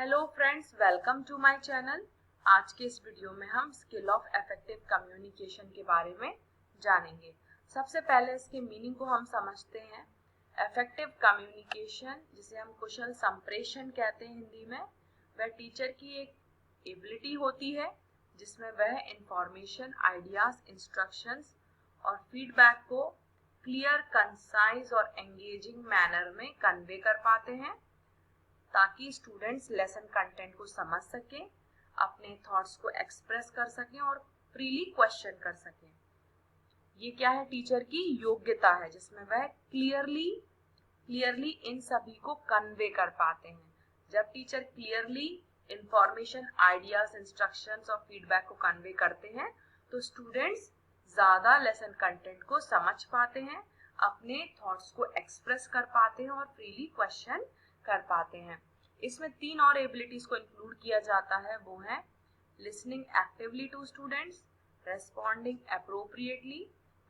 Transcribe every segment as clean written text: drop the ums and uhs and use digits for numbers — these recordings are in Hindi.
Hello friends, welcome to my channel. आज के इस वीडियो में हम स्किल ऑफ इफेक्टिव कम्युनिकेशन के बारे में जानेंगे। सबसे पहले इसके मीनिंग को हम समझते हैं। इफेक्टिव कम्युनिकेशन, जिसे हम कुशल संप्रेषण कहते हैं हिंदी में, वह टीचर की एक एबिलिटी होती है जिसमें वह इंफॉर्मेशन, आइडियाज, इंस्ट्रक्शंस और फीडबैक को क्लियर, कंसाइज और एंगेजिंग मैनर में कन्वे कर पाते हैं ताकि स्टूडेंट्स लेसन कंटेंट को समझ सकें, अपने थॉट्स को एक्सप्रेस कर सकें और फ्रीली क्वेश्चन कर सकें। ये क्या है? टीचर की योग्यता है जिसमें वह क्लियरली इन सभी को कन्वे कर पाते हैं। जब teacher clearly information, ideas, instructions और फीडबैक को कन्वे करते हैं तो स्टूडेंट्स ज्यादा लेसन कंटेंट को समझ पाते हैं, अपने थॉट्स को एक्सप्रेस कर पाते हैं और फ्रीली क्वेश्चन कर पाते हैं। इसमें 3 और एबिलिटीज को इंक्लूड किया जाता है, वो है listening actively to students, responding appropriately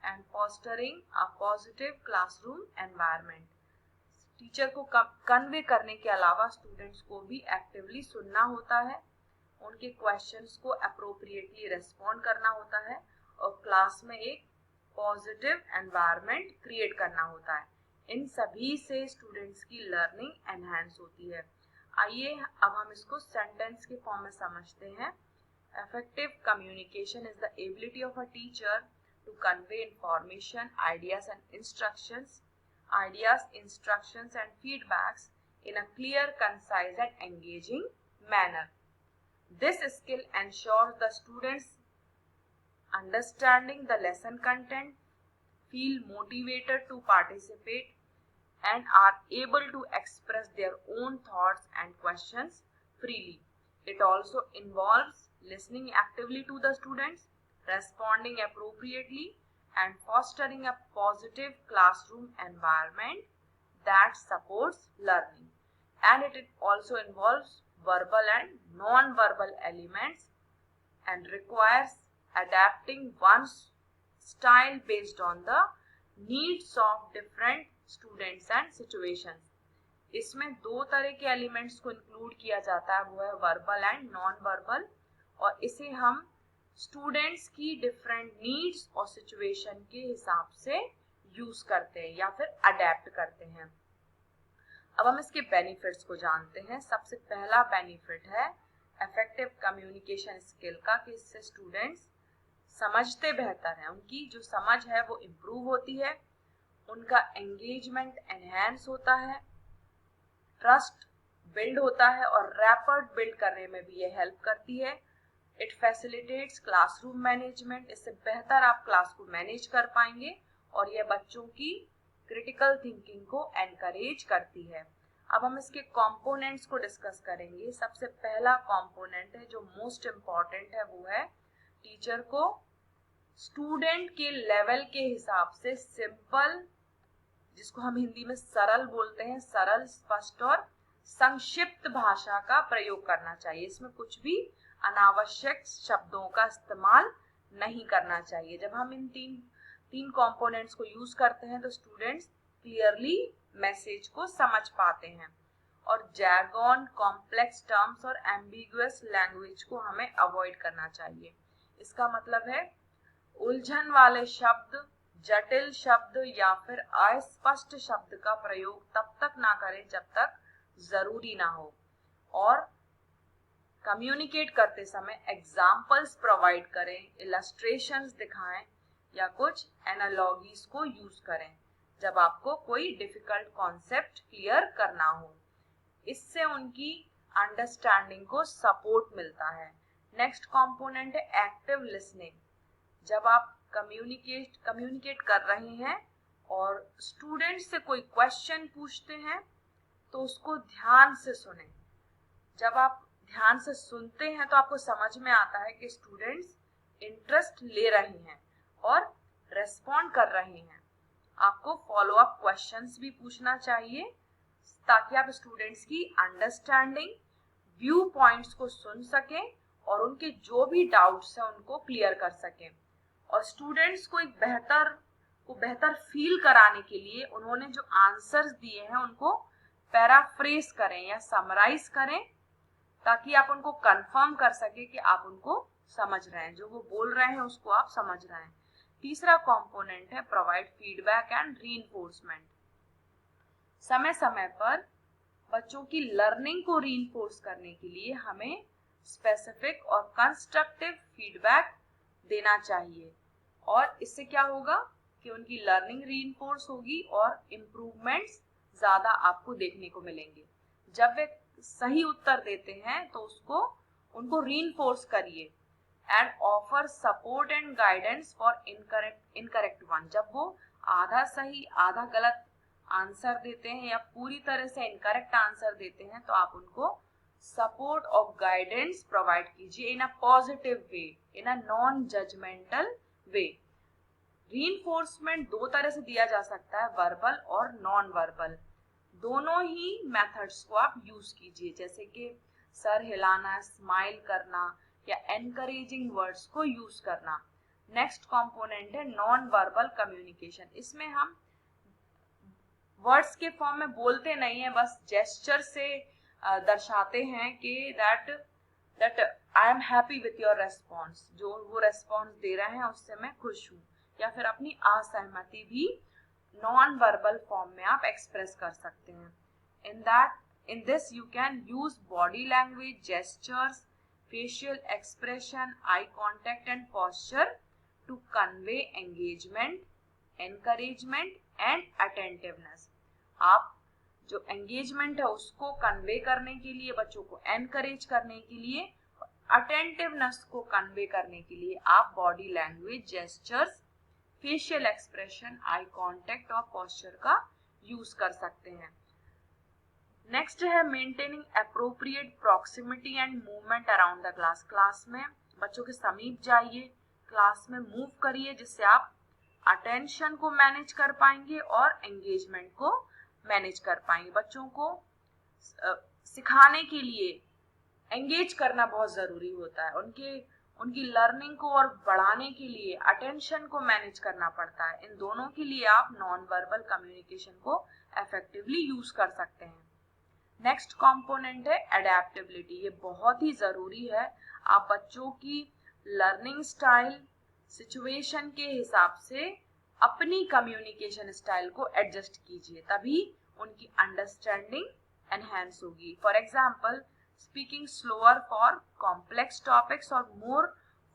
and fostering a positive classroom environment. Teacher को कन्वे करने के अलावा स्टूडेंट्स को भी एक्टिवली सुनना होता है, उनके क्वेश्चंस को अप्रोप्रिएटली रेस्पॉन्ड करना होता है और क्लास में एक पॉजिटिव एनवायरनमेंट क्रिएट करना होता है। इन सभी से स्टूडेंट्स की लर्निंग एनहांस होती है। आइए अब हम इसको सेंटेंस के फॉर्म में समझते हैं। Effective communication is the ability of a teacher to convey information, ideas and feedbacks in a clear, concise and engaging manner. This skill ensures the students understanding the lesson content, feel motivated to participate and are able to express their own thoughts and questions freely. It also involves listening actively to the students, responding appropriately, and fostering a positive classroom environment that supports learning. And it also involves verbal and non-verbal elements and requires adapting one's style based on the needs of different students and situations. इसमें 2 तरह के एलिमेंट्स को इंक्लूड किया जाता है, वो है वर्बल एंड नॉन वर्बल, और इसे हम स्टूडेंट्स की डिफरेंट नीड्स और सिचुएशन के हिसाब से यूज करते हैं या फिर अडेप्ट करते हैं। अब हम इसके बेनिफिट्स को जानते हैं। सबसे पहला बेनिफिट है इफेक्टिव कम्युनिकेशन स्किल का, कि इससे स्टूडेंट्स समझते बेहतर हैं, उनकी जो समझ है वो इम्प्रूव होती है, उनका एंगेजमेंट एनहांस होता है, ट्रस्ट बिल्ड होता है और रैपर्ड बिल्ड करने में भी ये हेल्प करती है। इट फैसिलिटेट्स क्लासरूम मैनेजमेंट, इससे बेहतर आप क्लास को मैनेज कर पाएंगे और ये बच्चों की क्रिटिकल थिंकिंग को एनकरेज करती है। अब हम इसके कंपोनेंट्स को डिस्कस करेंगे। सबसे पहला कंपोनेंट है जो मोस्ट इम्पॉर्टेंट है, वो है टीचर को स्टूडेंट के लेवल के हिसाब से सिंपल, जिसको हम हिंदी में सरल बोलते हैं, सरल, स्पष्ट और संक्षिप्त भाषा का प्रयोग करना चाहिए। इसमें कुछ भी अनावश्यक शब्दों का इस्तेमाल नहीं करना चाहिए। जब हम इन तीन कंपोनेंट्स को यूज करते हैं तो स्टूडेंट्स क्लियरली मैसेज को समझ पाते हैं और जैर्गन, कॉम्प्लेक्स टर्म्स और एम्बिगुअस लैंग्वेज को हमें अवॉइड करना चाहिए। इसका मतलब है उलझन वाले शब्द, जटिल शब्द या फिर अस्पष्ट शब्द का प्रयोग तब तक ना करें जब तक जरूरी ना हो, और कम्युनिकेट करते समय एग्जाम्पल्स प्रोवाइड करें, इलस्ट्रेशंस दिखाएं या कुछ एनालॉजीज को यूज करें जब आपको कोई डिफिकल्ट कॉन्सेप्ट क्लियर करना हो। इससे उनकी अंडरस्टैंडिंग को सपोर्ट मिलता है। नेक्स्ट कंपोनेंट है एक्टिव लिसनिंग। जब आप कम्युनिकेट कर रहे हैं और स्टूडेंट से कोई क्वेश्चन पूछते हैं तो उसको ध्यान से सुने। जब आप ध्यान से सुनते हैं तो आपको समझ में आता है कि स्टूडेंट्स इंटरेस्ट ले रहे हैं और रेस्पॉन्ड कर रहे हैं। आपको फॉलो अप क्वेश्चंस भी पूछना चाहिए ताकि आप स्टूडेंट्स की अंडरस्टैंडिंग, व्यू पॉइंट्स को सुन सकें और उनके जो भी डाउट्स हैं उनको क्लियर कर सकें। और स्टूडेंट्स को एक बेहतर फील कराने के लिए उन्होंने जो आंसर्स दिए हैं उनको पैराफ्रेज करें या समराइज करें ताकि आप उनको कंफर्म कर सके कि आप उनको समझ रहे हैं, जो वो बोल रहे हैं उसको आप समझ रहे हैं। तीसरा कंपोनेंट है प्रोवाइड फीडबैक एंड रीइंफोर्समेंट। समय समय पर बच्चों की लर्निंग को रीइंफोर्स करने के लिए हमें स्पेसिफिक और कंस्ट्रक्टिव फीडबैक देना चाहिए, और इससे क्या होगा कि उनकी लर्निंग रीइंफोर्स होगी और इम्प्रूवमेंट्स ज्यादा आपको देखने को मिलेंगे। जब वे सही उत्तर देते हैं तो उनको रीइंफोर्स करिए and offer support and guidance for incorrect one. जब वो आधा सही आधा गलत आंसर देते हैं या पूरी तरह से इनकरेक्ट आंसर देते हैं तो आप उनको सपोर्ट और गाइडेंस प्रोवाइड कीजिए in a positive way, in a non judgemental way. Reinforcement दो तरह से दिया जा सकता है, वर्बल और नॉन वर्बल। दोनों ही मेथड्स को आप यूज कीजिए, जैसे कि सर हिलाना, स्माइल करना या एनकरेजिंग वर्ड्स को यूज करना। नेक्स्ट कंपोनेंट है नॉन वर्बल कम्युनिकेशन। इसमें हम वर्ड्स के फॉर्म में बोलते नहीं है, बस जेस्चर से दर्शाते हैं कि that I am happy with your response, जो वो रेस्पॉन्स दे रहे हैं उससे मैं खुश हूँ, या फिर अपनी असहमति भी नॉन वर्बल फॉर्म में आप एक्सप्रेस कर सकते हैं। In this you can use body language, gestures, facial expression, eye contact and posture to convey engagement, encouragement and attentiveness। आप जो engagement है उसको convey करने के लिए, बच्चों को encourage करने के लिए, attentiveness को convey करने के लिए आप body language, gestures, facial expression, eye contact और posture का use कर सकते हैं। नेक्स्ट है maintaining appropriate proximity and movement around the class. Class में बच्चों के समीप जाइए, क्लास में मूव करिए, जिससे आप अटेंशन को मैनेज कर पाएंगे और एंगेजमेंट को मैनेज कर पाएंगे। बच्चों को सिखाने के लिए एंगेज करना बहुत जरूरी होता है, उनकी लर्निंग को और बढ़ाने के लिए अटेंशन को मैनेज करना पड़ता है। इन दोनों के लिए आप नॉन वर्बल कम्युनिकेशन को इफेक्टिवली यूज कर सकते हैं। नेक्स्ट कंपोनेंट है एडेप्टेबिलिटी। ये बहुत ही जरूरी है। आप बच्चों की लर्निंग स्टाइल सिचुएशन के हिसाब से अपनी कम्युनिकेशन स्टाइल को एडजस्ट कीजिए, तभी उनकी अंडरस्टैंडिंग एनहेंस होगी। For example, speaking slower for complex topics और मोर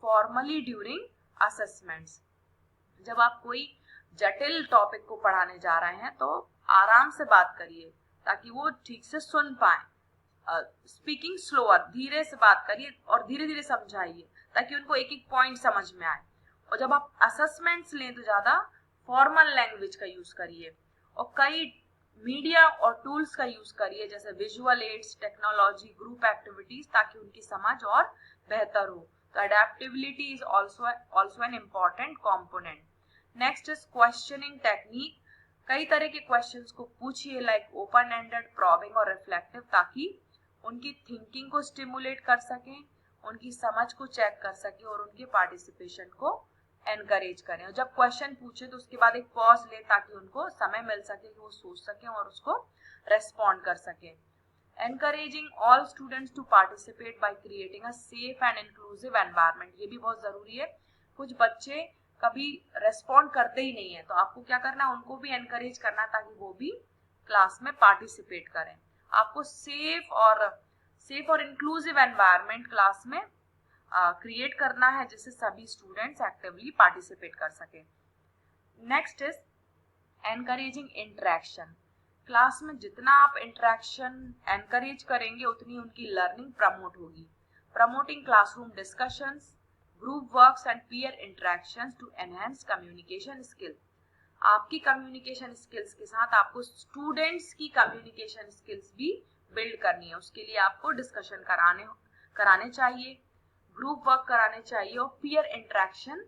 फॉर्मली ड्यूरिंग असेसमेंट्स। जब आप कोई जटिल टॉपिक को पढ़ाने जा रहे हैं तो आराम से बात करिए ताकि वो ठीक से सुन पाए। स्पीकिंग स्लोअर, धीरे से बात करिए और धीरे धीरे समझाइए ताकि उनको एक एक पॉइंट समझ में आए। और जब आप असेसमेंट्स लें तो ज्यादा फॉर्मल लैंग्वेज का यूज करिए और कई मीडिया और टूल्स का यूज करिए, जैसे visual aids, technology, group activities, ताकि उनकी समझ और बेहतर हो। तो adaptability is also an important component. Next is questioning technique. कई तरह के क्वेश्चंस को पूछिए, लाइक ओपन एंडेड, प्रॉबिंग और रिफ्लेक्टिव, ताकि उनकी थिंकिंग को स्टिमुलेट कर सकें, उनकी समझ को चेक कर सकें और उनके पार्टिसिपेशन को एनकरेज करें। और जब क्वेश्चन पूछे तो उसके बाद एक पॉज ले ताकि उनको समय मिल सके कि वो सोच सकें और उसको रेस्पॉन्ड कर सकें। Encouraging all students to participate by creating a safe and inclusive environment. ये भी बहुत जरूरी है। कुछ बच्चे कभी रेस्पॉन्ड करते ही नहीं है, तो आपको क्या करना है, उनको भी एनकरेज करना ताकि वो भी क्लास में पार्टिसिपेट करें। आपको सेफ और इंक्लूसिव एनवायरनमेंट क्लास में क्रिएट करना है, जिससे सभी स्टूडेंट्स एक्टिवली पार्टिसिपेट कर सके। Next is encouraging interaction. Class में जितना आप इंटरेक्शन एनकरेज करेंगे उतनी उनकी लर्निंग प्रमोट होगी। Promoting classroom discussions, group works and peer interactions to enhance communication skill। आपकी communication skills के साथ आपको students की communication skills भी build करनी है। उसके लिए आपको discussion कराने चाहिए, group work कराने चाहिए और peer interaction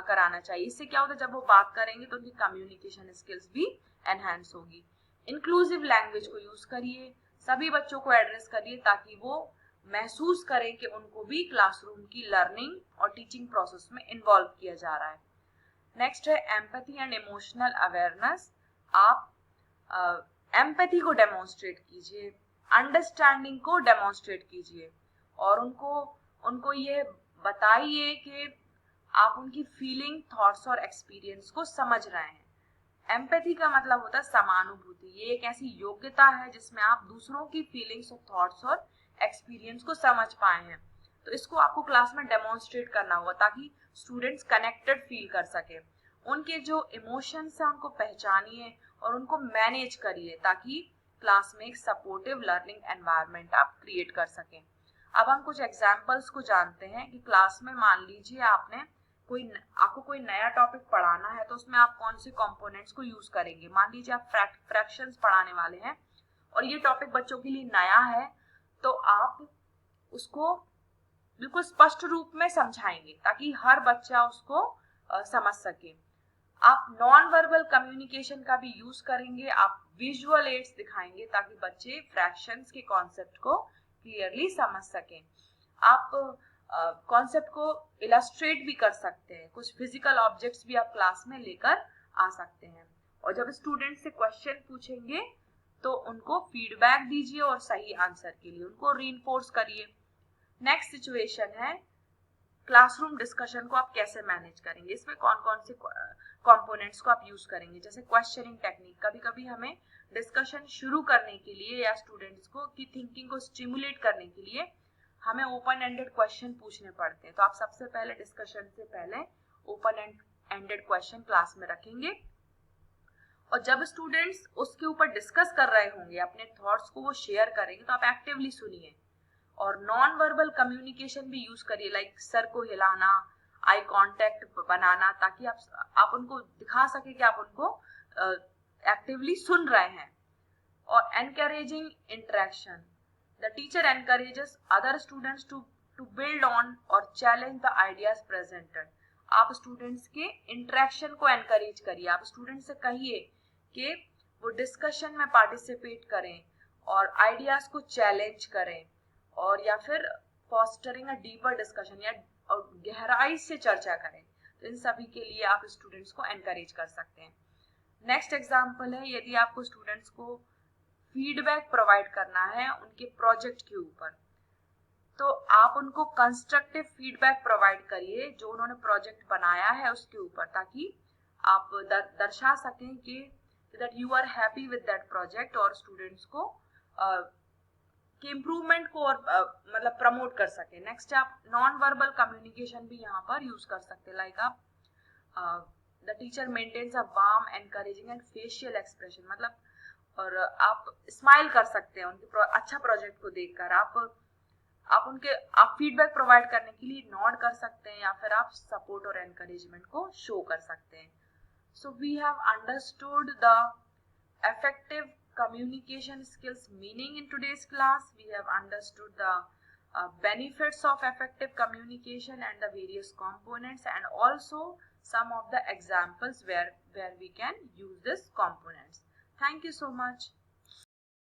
कराना चाहिए। इससे क्या होता है, जब वो बात करेंगे तो उनकी communication skills भी enhance होगी। inclusive language को use करिए, सभी बच्चों को एड्रेस करिए ताकि वो महसूस करें कि उनको भी क्लासरूम की लर्निंग और टीचिंग प्रोसेस में इन्वॉल्व किया जा रहा है। नेक्स्ट है एम्पैथी एंड इमोशनल अवेयरनेस। आप एम्पैथी को डेमोन्स्ट्रेट कीजिए, अंडरस्टैंडिंग को डेमोन्स्ट्रेट कीजिए। और उनको ये बताइए कि आप उनकी फीलिंग, थॉट्स और एक्सपीरियंस को समझ रहे हैं। एम्पैथी का मतलब होता है समानुभूति। ये एक ऐसी योग्यता है जिसमें आप दूसरों की फीलिंग्स और थॉट्स और एक्सपीरियंस को समझ पाए हैं। तो इसको आपको क्लास में डेमोन्स्ट्रेट करना होगा ताकि स्टूडेंट्स कनेक्टेड फील कर सके। उनके जो इमोशंस हैं उनको पहचानिए और उनको मैनेज करिए ताकि क्लास में एक सपोर्टिव लर्निंग एनवायरनमेंट आप क्रिएट कर सकें। अब हम कुछ एग्जाम्पल्स को जानते हैं कि क्लास में मान लीजिए आपको कोई नया टॉपिक पढ़ाना है, तो उसमें आप कौन से कंपोनेंट्स को यूज करेंगे। मान लीजिए आप फ्रैक्शंस पढ़ाने वाले हैं और ये टॉपिक बच्चों के लिए नया है, तो आप उसको बिल्कुल स्पष्ट रूप में समझाएंगे ताकि हर बच्चा उसको समझ सके। आप नॉन वर्बल कम्युनिकेशन का भी यूज करेंगे, आप विजुअल एड्स दिखाएंगे ताकि बच्चे फ्रैक्शंस के कॉन्सेप्ट को क्लियरली समझ सकें। आप कॉन्सेप्ट को इलस्ट्रेट भी कर सकते हैं, कुछ फिजिकल ऑब्जेक्ट्स भी आप क्लास में लेकर आ सकते हैं। और जब स्टूडेंट से क्वेश्चन पूछेंगे तो उनको फीडबैक दीजिए और सही आंसर के लिए उनको रीइंफोर्स करिए। नेक्स्ट सिचुएशन है क्लासरूम डिस्कशन को आप कैसे मैनेज करेंगे। इसमें कौन कौन से कंपोनेंट्स को आप यूज करेंगे, जैसे क्वेश्चनिंग टेक्निक। कभी कभी हमें डिस्कशन शुरू करने के लिए या स्टूडेंट्स को की थिंकिंग को स्टिमुलेट करने के लिए हमें ओपन एंडेड क्वेश्चन पूछने पड़ते हैं। तो आप सबसे पहले डिस्कशन से पहले ओपन एंडेड क्वेश्चन क्लास में रखेंगे और जब स्टूडेंट्स उसके ऊपर डिस्कस कर रहे होंगे, अपने थॉट्स को वो शेयर करेंगे, तो आप एक्टिवली सुनिए और नॉन वर्बल कम्युनिकेशन भी यूज करिए, लाइक सर को हिलाना, आई कांटेक्ट बनाना, ताकि आप उनको दिखा सके कि आप उनको एक्टिवली सुन रहे हैं। और encouraging interaction, the teacher encourages other students to build on or challenge the ideas presented। आप स्टूडेंट्स के इंटरेक्शन को एनकरेज करिए, आप स्टूडेंट से कहिए कि वो डिस्कशन में पार्टिसिपेट करें और आइडियाज को चैलेंज करें और या फिर फॉस्टरिंग अ डीपर डिस्कशन या गहराई से चर्चा करें। तो इन सभी के लिए आप स्टूडेंट्स को एनकरेज कर सकते हैं। नेक्स्ट एग्जाम्पल है, यदि आपको स्टूडेंट्स को फीडबैक प्रोवाइड करना है उनके प्रोजेक्ट के ऊपर, तो आप उनको कंस्ट्रक्टिव फीडबैक प्रोवाइड करिए जो उन्होंने प्रोजेक्ट बनाया है उसके ऊपर, ताकि आप दर्शा सकें कि that you are happy with that project और स्टूडेंट्स को के इम्प्रूवमेंट को और मतलब प्रमोट कर सके। नेक्स्ट आप नॉन वर्बल कम्युनिकेशन भी यहाँ पर यूज कर सकते हैं, लाइक आप the teacher maintains a warm encouraging and facial expression, मतलब और आप स्माइल कर सकते हैं उनके अच्छा प्रोजेक्ट को देखकर। आप फीडबैक प्रोवाइड करने के लिए नॉड कर सकते हैं या फिर आप सपोर्ट और एनकरेजमेंट को शो कर सकते हैं। So we have understood the effective communication skills meaning in today's class. We have understood the benefits of effective communication and the various components, and also some of the examples where we can use these components. Thank you so much.